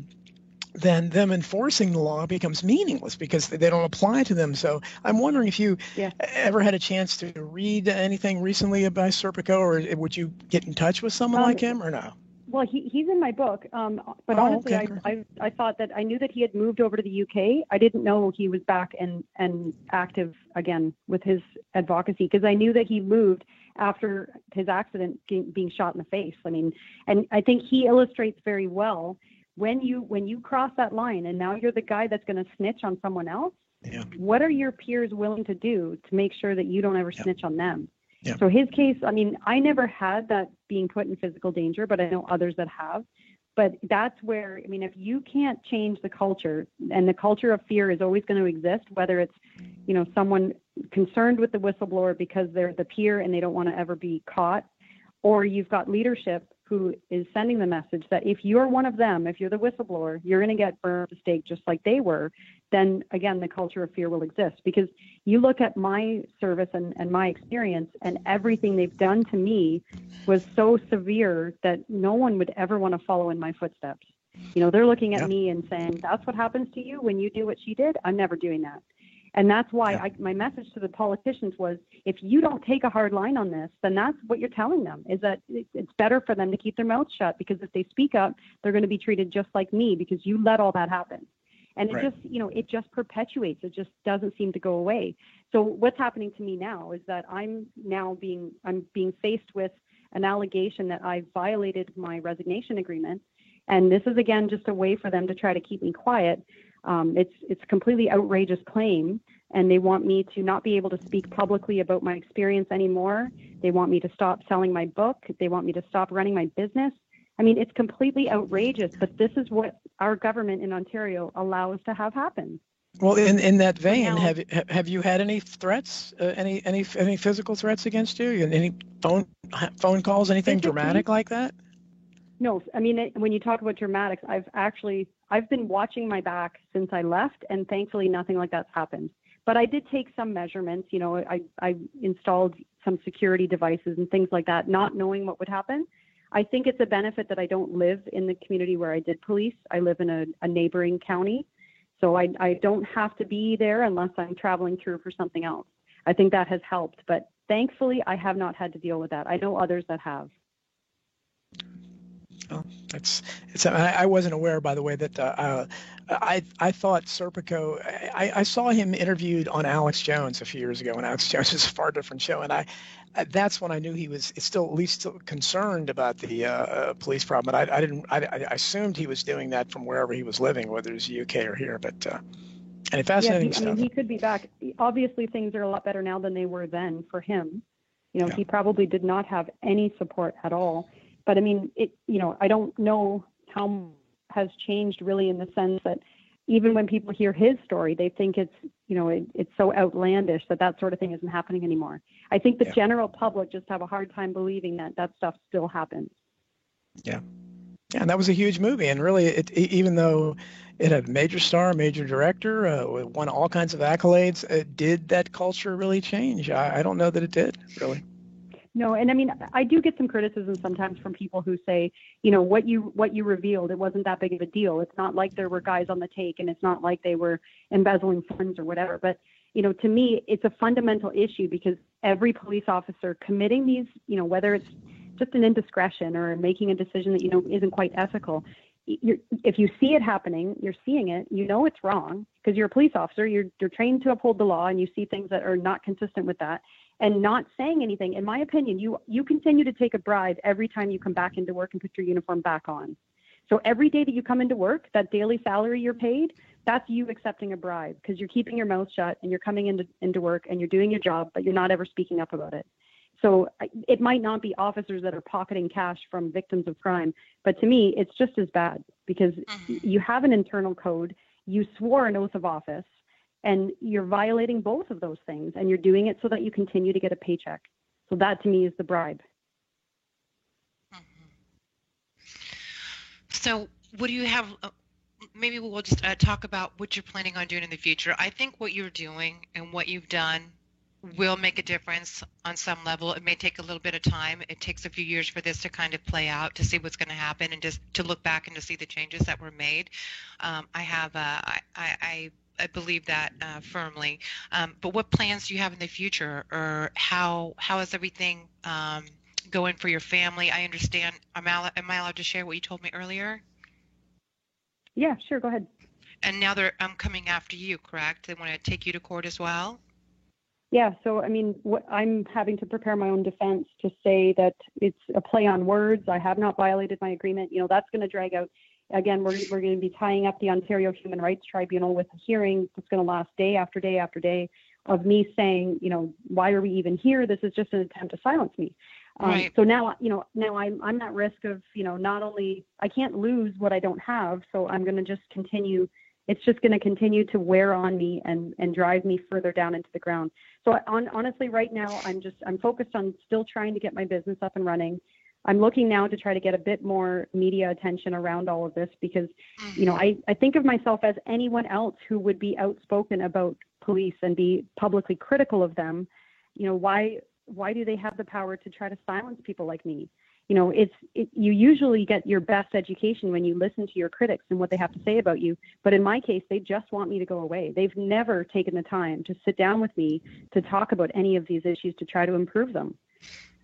then them enforcing the law becomes meaningless because they don't apply to them. So I'm wondering if you ever had a chance to read anything recently about Serpico, or would you get in touch with someone like him, or no? Well, he's in my book, but honestly, okay. I thought that I knew that he had moved over to the UK. I didn't know he was back and active again with his advocacy, because I knew that he moved after his accident being shot in the face. I mean, and I think he illustrates very well when you cross that line and now you're the guy that's going to snitch on someone else, Yeah. what are your peers willing to do to make sure that you don't ever Yeah. snitch on them? Yeah. So his case, I mean, I never had that being put in physical danger, but I know others that have. But that's where, I mean, if you can't change the culture, and the culture of fear is always going to exist, whether it's, you know, someone concerned with the whistleblower because they're the peer and they don't want to ever be caught, or you've got leadership who is sending the message that if you're one of them, if you're the whistleblower, you're going to get burned at the stake just like they were, then again, the culture of fear will exist. Because you look at my service and my experience, and everything they've done to me was so severe that no one would ever want to follow in my footsteps. You know, they're looking at me and saying, that's what happens to you when you do what she did. I'm never doing that. And that's why my message to the politicians was, if you don't take a hard line on this, then that's what you're telling them, is that it's better for them to keep their mouths shut, because if they speak up, they're going to be treated just like me because you let all that happen. And it just, you know, it just perpetuates. It just doesn't seem to go away. So what's happening to me now is that I'm being faced with an allegation that I violated my resignation agreement. And this is, again, just a way for them to try to keep me quiet. It's a completely outrageous claim, and they want me to not be able to speak publicly about my experience anymore. They want me to stop selling my book. They want me to stop running my business. I mean, it's completely outrageous, but this is what our government in Ontario allows to have happen. Well, in that vein, now, have you had any threats, any physical threats against you, and any phone calls, anything dramatic like that? No, I mean, when you talk about dramatics, I've been watching my back since I left, and thankfully nothing like that's happened. But I did take some measurements. You know, I installed some security devices and things like that, not knowing what would happen. I think it's a benefit that I don't live in the community where I did police. I live in a neighboring county, so I don't have to be there unless I'm traveling through for something else. I think that has helped, but thankfully I have not had to deal with that. I know others that have. Well, I wasn't aware, by the way, that I thought Serpico, I saw him interviewed on Alex Jones a few years ago, and Alex Jones is a far different show, and that's when I knew he was still at least concerned about the police problem. But I assumed he was doing that from wherever he was living, whether it's UK or here. But and fascinating stuff. I mean, he could be back. Obviously, things are a lot better now than they were then for him. You know, he probably did not have any support at all. But I mean, I don't know how has changed really, in the sense that even when people hear his story, they think it's so outlandish that sort of thing isn't happening anymore. I think the general public just have a hard time believing that stuff still happens. Yeah. Yeah, and that was a huge movie, and really, even though it had a major star, major director, won all kinds of accolades, did that culture really change? I don't know that it did, really. No, and I mean, I do get some criticism sometimes from people who say, you know, what you revealed, it wasn't that big of a deal. It's not like there were guys on the take, and it's not like they were embezzling funds or whatever. But, you know, to me, it's a fundamental issue, because every police officer committing these, you know, whether it's just an indiscretion or making a decision that, you know, isn't quite ethical, if you see it happening, you're seeing it, you know it's wrong, because you're a police officer, you're trained to uphold the law, and you see things that are not consistent with that. And not saying anything, in my opinion, you continue to take a bribe every time you come back into work and put your uniform back on. So every day that you come into work, that daily salary you're paid, that's you accepting a bribe, because you're keeping your mouth shut and you're coming into work and you're doing your job, but you're not ever speaking up about it. So it might not be officers that are pocketing cash from victims of crime, but to me, it's just as bad, because you have an internal code, you swore an oath of office, and you're violating both of those things, and you're doing it so that you continue to get a paycheck. So that, to me, is the bribe. So what do you have? Maybe we'll just talk about what you're planning on doing in the future. I think what you're doing and what you've done will make a difference on some level. It may take a little bit of time. It takes a few years for this to kind of play out, to see what's going to happen, and just to look back and to see the changes that were made. I believe that firmly. But what plans do you have in the future, or how is everything going for your family? I understand. Am I allowed to share what you told me earlier? Yeah, sure. Go ahead. And now they're coming after you, correct? They want to take you to court as well? Yeah. So, I mean, I'm having to prepare my own defense to say that it's a play on words. I have not violated my agreement. You know, that's going to drag out. Again, we're going to be tying up the Ontario Human Rights Tribunal with a hearing that's going to last day after day after day of me saying, why are we even here? This is just an attempt to silence me. Right. So now, I'm at risk of, not only I can't lose what I don't have, so I'm going to just continue. It's just going to continue to wear on me and drive me further down into the ground. So honestly, right now, I'm focused on still trying to get my business up and running. I'm looking now to try to get a bit more media attention around all of this because, I think of myself as anyone else who would be outspoken about police and be publicly critical of them. Why do they have the power to try to silence people like me? You usually get your best education when you listen to your critics and what they have to say about you. But in my case, they just want me to go away. They've never taken the time to sit down with me to talk about any of these issues to try to improve them.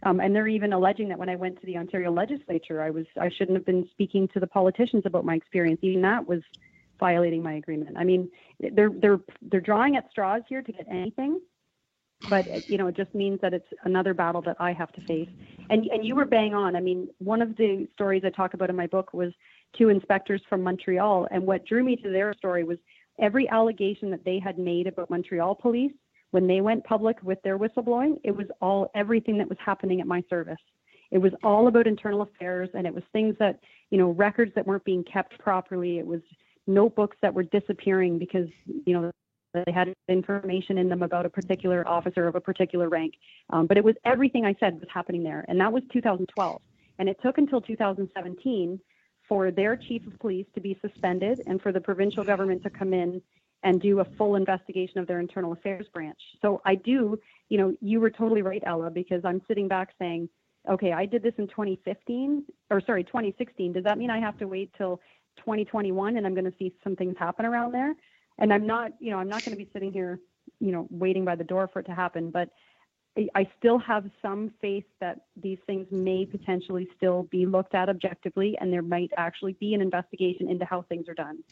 And they're even alleging that when I went to the Ontario legislature, I shouldn't have been speaking to the politicians about my experience. Even that was violating my agreement. I mean, they're drawing at straws here to get anything. But, it just means that it's another battle that I have to face. And you were bang on. I mean, one of the stories I talk about in my book was 2 inspectors from Montreal. And what drew me to their story was every allegation that they had made about Montreal police, when they went public with their whistleblowing, it was everything that was happening at my service. It was all about internal affairs, and it was things that, records that weren't being kept properly. It was notebooks that were disappearing because, they had information in them about a particular officer of a particular rank. But it was everything I said was happening there. And that was 2012. And it took until 2017 for their chief of police to be suspended and for the provincial government to come in and do a full investigation of their internal affairs branch. So I do, you were totally right, Ella, because I'm sitting back saying, okay, I did this in 2016. Does that mean I have to wait till 2021 and I'm going to see some things happen around there? And I'm not going to be sitting here, waiting by the door for it to happen. But I still have some faith that these things may potentially still be looked at objectively, and there might actually be an investigation into how things are done.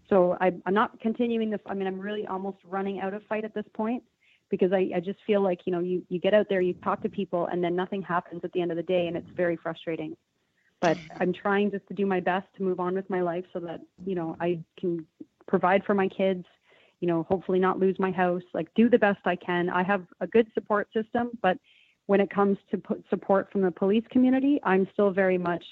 So I'm not continuing I'm really almost running out of fight at this point because I just feel like, you get out there, you talk to people, and then nothing happens at the end of the day, and it's very frustrating. But I'm trying just to do my best to move on with my life so that, I can provide for my kids, hopefully not lose my house, do the best I can. I have a good support system, but when it comes to support from the police community, I'm still very much,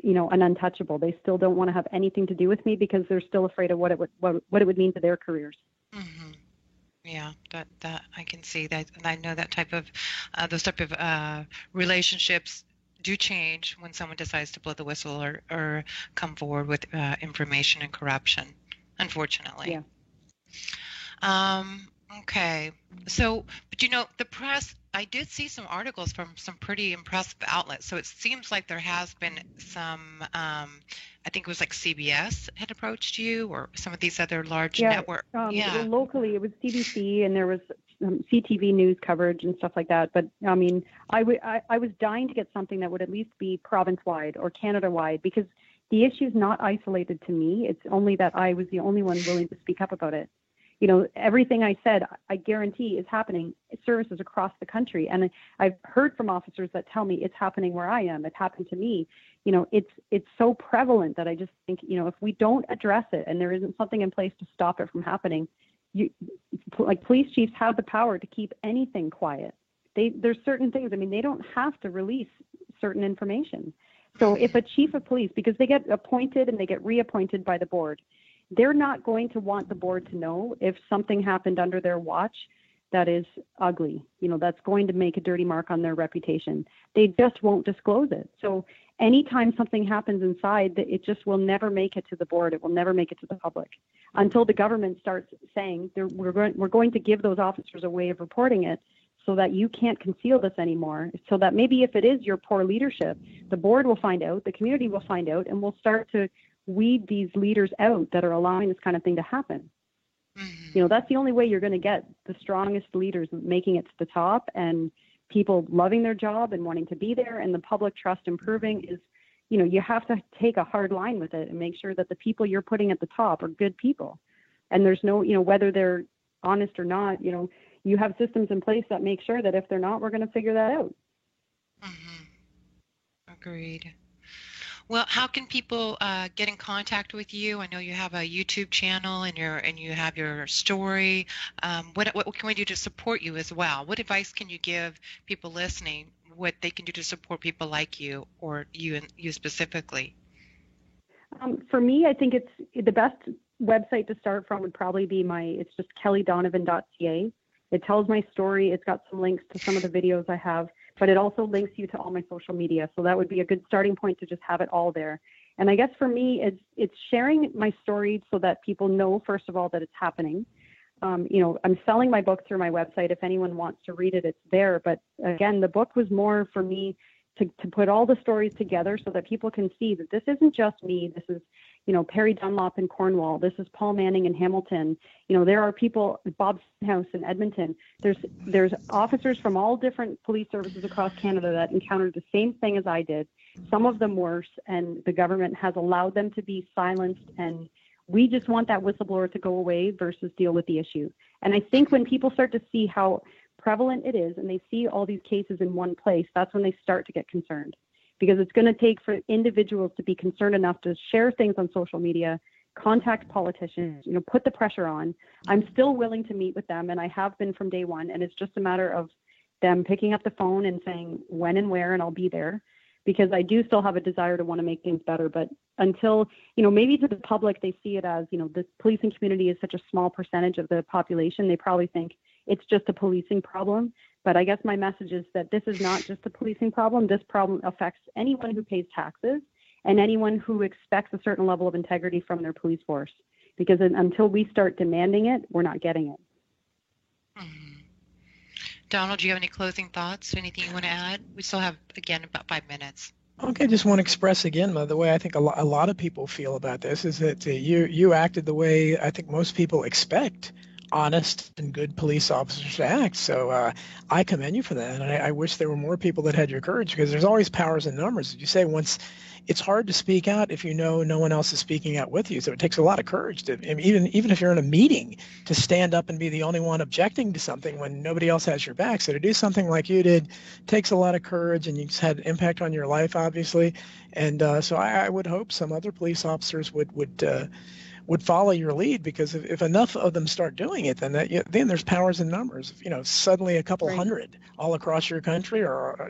an untouchable. They still don't want to have anything to do with me because they're still afraid of what it would mean to their careers. Mm-hmm. Yeah, that I can see that, and I know that those type of relationships do change when someone decides to blow the whistle or come forward with information and corruption, unfortunately. Yeah. Okay. So, but the press, I did see some articles from some pretty impressive outlets. So it seems like there has been some, I think it was like CBS had approached you or some of these other large network. Locally, it was CBC and there was CTV news coverage and stuff like that. But I mean, I was dying to get something that would at least be province-wide or Canada-wide because the issue is not isolated to me. It's only that I was the only one willing to speak up about it. Everything I said, I guarantee is happening at services across the country. And I've heard from officers that tell me it's happening where I am. It happened to me. It's so prevalent that I just think, if we don't address it and there isn't something in place to stop it from happening, police chiefs have the power to keep anything quiet. There's certain things, they don't have to release certain information. So if a chief of police, because they get appointed and they get reappointed by the board, they're not going to want the board to know if something happened under their watch that is ugly, that's going to make a dirty mark on their reputation. They just won't disclose it. So anytime something happens inside, it just will never make it to the board. It will never make it to the public until the government starts saying we're going to give those officers a way of reporting it so that you can't conceal this anymore. So that maybe if it is your poor leadership, the board will find out, the community will find out, and we'll start to weed these leaders out that are allowing this kind of thing to happen. Mm-hmm. That's the only way you're going to get the strongest leaders making it to the top and people loving their job and wanting to be there and the public trust improving is, you have to take a hard line with it and make sure that the people you're putting at the top are good people. And there's no, whether they're honest or not, you have systems in place that make sure that if they're not, we're going to figure that out. Mm-hmm. Agreed. Well, how can people get in contact with you? I know you have a YouTube channel and you have your story. What can we do to support you as well? What advice can you give people listening? What they can do to support people like you, or you and you specifically? For me, I think it's the best website to start from would probably be it's just kellydonovan.ca. It tells my story. It's got some links to some of the videos I have, but it also links you to all my social media. So that would be a good starting point to just have it all there. And I guess for me, it's sharing my story so that people know, first of all, that it's happening. I'm selling my book through my website. If anyone wants to read it, it's there. But again, the book was more for me to put all the stories together so that people can see that this isn't just me. This is, Perry Dunlop in Cornwall. This is Paul Manning in Hamilton. There are people, Bob House in Edmonton. There's officers from all different police services across Canada that encountered the same thing as I did, some of them worse, and the government has allowed them to be silenced, and we just want that whistleblower to go away versus deal with the issue. And I think when people start to see how prevalent it is and they see all these cases in one place, that's when they start to get concerned, because it's going to take for individuals to be concerned enough to share things on social media, contact politicians, put the pressure on. I'm still willing to meet with them, and I have been from day one, and it's just a matter of them picking up the phone and saying when and where, and I'll be there, because I do still have a desire to want to make things better. But until, maybe to the public, they see it as, this policing community is such a small percentage of the population, they probably think it's just a policing problem. But I guess my message is that this is not just a policing problem. This problem affects anyone who pays taxes and anyone who expects a certain level of integrity from their police force. Because until we start demanding it, we're not getting it. Mhm. Donald, do you have any closing thoughts? Anything you want to add? We still have, again, about 5 minutes. Okay, just want to express again the way I think a lot of people feel about this is that you acted the way I think most people expect honest and good police officers to act. So I commend you for that, and I wish there were more people that had your courage, because there's always powers in numbers. As you say, once it's hard to speak out if you know no one else is speaking out with you. So it takes a lot of courage to, even if you're in a meeting, to stand up and be the only one objecting to something when nobody else has your back. So to do something like you did takes a lot of courage, and you've had impact on your life, obviously. And so I would hope some other police officers would follow your lead, because if enough of them start doing it, then there's powers in numbers. Suddenly a couple hundred all across your country, or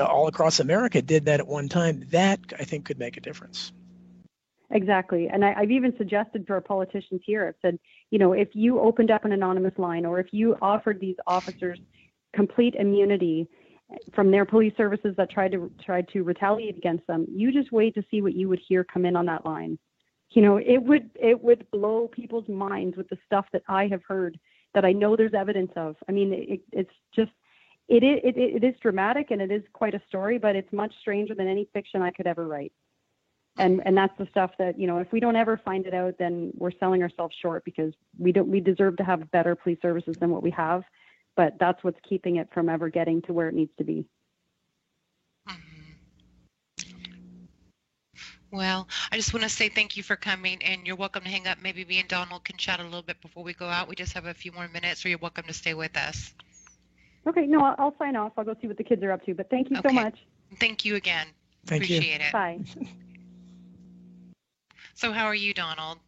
all across America did that at one time. That I think could make a difference. Exactly. And I've even suggested to our politicians here, I've said, if you opened up an anonymous line, or if you offered these officers complete immunity from their police services that tried to retaliate against them, you just wait to see what you would hear come in on that line. It would blow people's minds with the stuff that I have heard, that I know there's evidence of. I mean, it's just, it is dramatic, and it is quite a story, but it's much stranger than any fiction I could ever write. And that's the stuff that, if we don't ever find it out, then we're selling ourselves short, because we deserve to have better police services than what we have, but that's what's keeping it from ever getting to where it needs to be. Well, I just want to say thank you for coming, and you're welcome to hang up. Maybe me and Donald can chat a little bit before we go out. We just have a few more minutes, or you're welcome to stay with us. Okay, no, I'll sign off. I'll go see what the kids are up to, but thank you so much. Thank you again. Appreciate it. Bye. So how are you, Donald?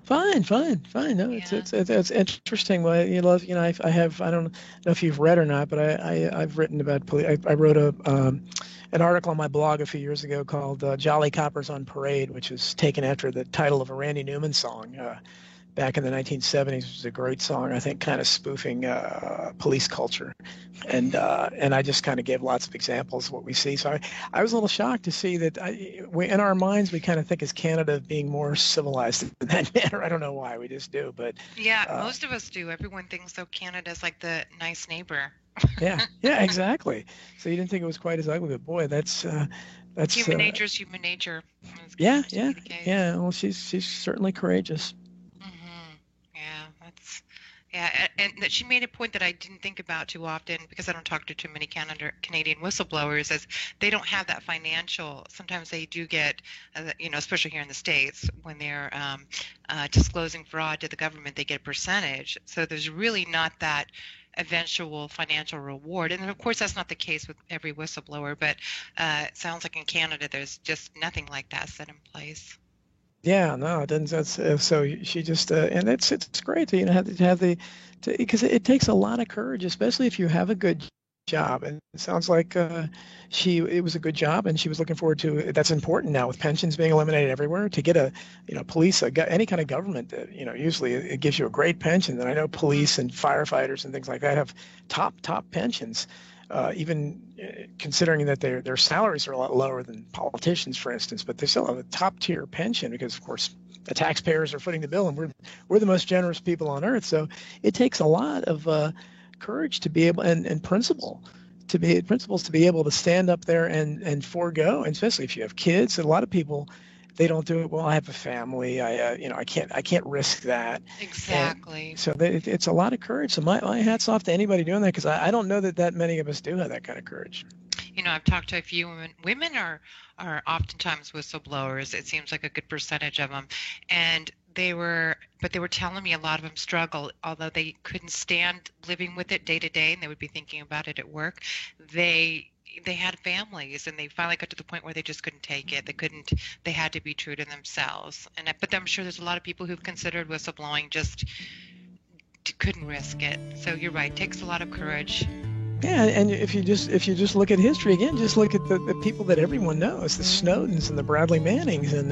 Fine. No, Yeah. it's interesting. Well, I have, I don't know if you've read or not, but I've written about police. I wrote an article on my blog a few years ago called "Jolly Coppers on Parade," which was taken after the title of a Randy Newman song back in the 1970s, which was a great song, I think, kind of spoofing police culture. And I just kind of gave lots of examples of what we see. So I was a little shocked to see that in our minds, we kind of think as Canada of being more civilized in that manner. I don't know why, we just do. But yeah, most of us do. Everyone thinks so. Canada's like the nice neighbor. yeah, exactly. So you didn't think it was quite as ugly, but boy, that's human nature is human nature. Yeah. Well, she's certainly courageous. Yeah, and that she made a point that I didn't think about too often, because I don't talk to too many Canadian whistleblowers, as they don't have that financial. Sometimes they do get, especially here in the States, when they're disclosing fraud to the government, they get a percentage. So there's really not that eventual financial reward. And of course, that's not the case with every whistleblower, but it sounds like in Canada, there's just nothing like that set in place. Yeah, no, it doesn't. That's so she just and it's great to have the because it takes a lot of courage, especially if you have a good job. And it sounds like it was a good job, and she was looking forward to. That's important now with pensions being eliminated everywhere. To get a police any kind of government, usually it gives you a great pension. And I know police and firefighters and things like that have top pensions. Even considering that their salaries are a lot lower than politicians, for instance, but they still have a top tier pension because, of course, the taxpayers are footing the bill, and we're the most generous people on earth. So it takes a lot of courage to be able and principles to be able to stand up there and forego, and especially if you have kids. And a lot of people, they don't do it. Well, I have a family. I can't risk that. Exactly. And so it's a lot of courage. So my hat's off to anybody doing that, because I don't know that many of us do have that kind of courage. I've talked to a few women. Women are oftentimes whistleblowers. It seems like a good percentage of them, and they were telling me a lot of them struggle, although they couldn't stand living with it day to day, and they would be thinking about it at work. They had families, and they finally got to the point where they just couldn't take it. They had to be true to themselves. But I'm sure there's a lot of people who've considered whistleblowing, just couldn't risk it. So you're right, it takes a lot of courage. Yeah, and if you just look at history again, just look at the people that everyone knows, the Snowdens and the Bradley Mannings and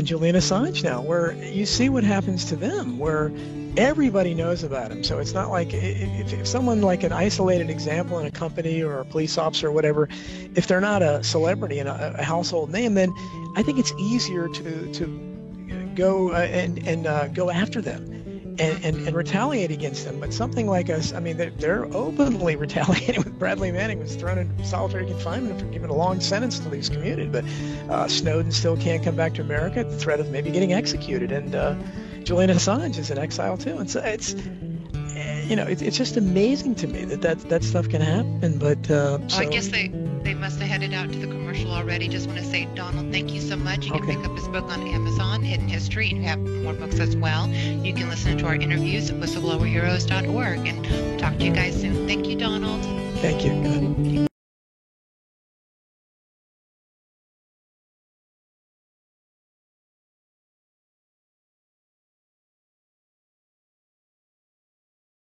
Julian Assange now, where you see what happens to them, where everybody knows about them. So it's not like if someone, like an isolated example in a company or a police officer or whatever, if they're not a celebrity and a household name, then I think it's easier to go and go after them. And retaliate against them. But something like us, I mean, they're openly retaliating. With Bradley Manning was thrown in solitary confinement for giving a long sentence until he was commuted. But Snowden still can't come back to America at the threat of maybe getting executed. And Julian Assange is in exile too. And so it's just amazing to me that stuff can happen. But I guess they must have headed out to the commercial already. Just want to say, Donald, thank you so much. You can pick up his book on Amazon, Hidden History, and you have more books as well. You can listen to our interviews at whistleblowerheroes.org, and we'll talk to you guys soon. Thank you, Donald. Thank you. Good.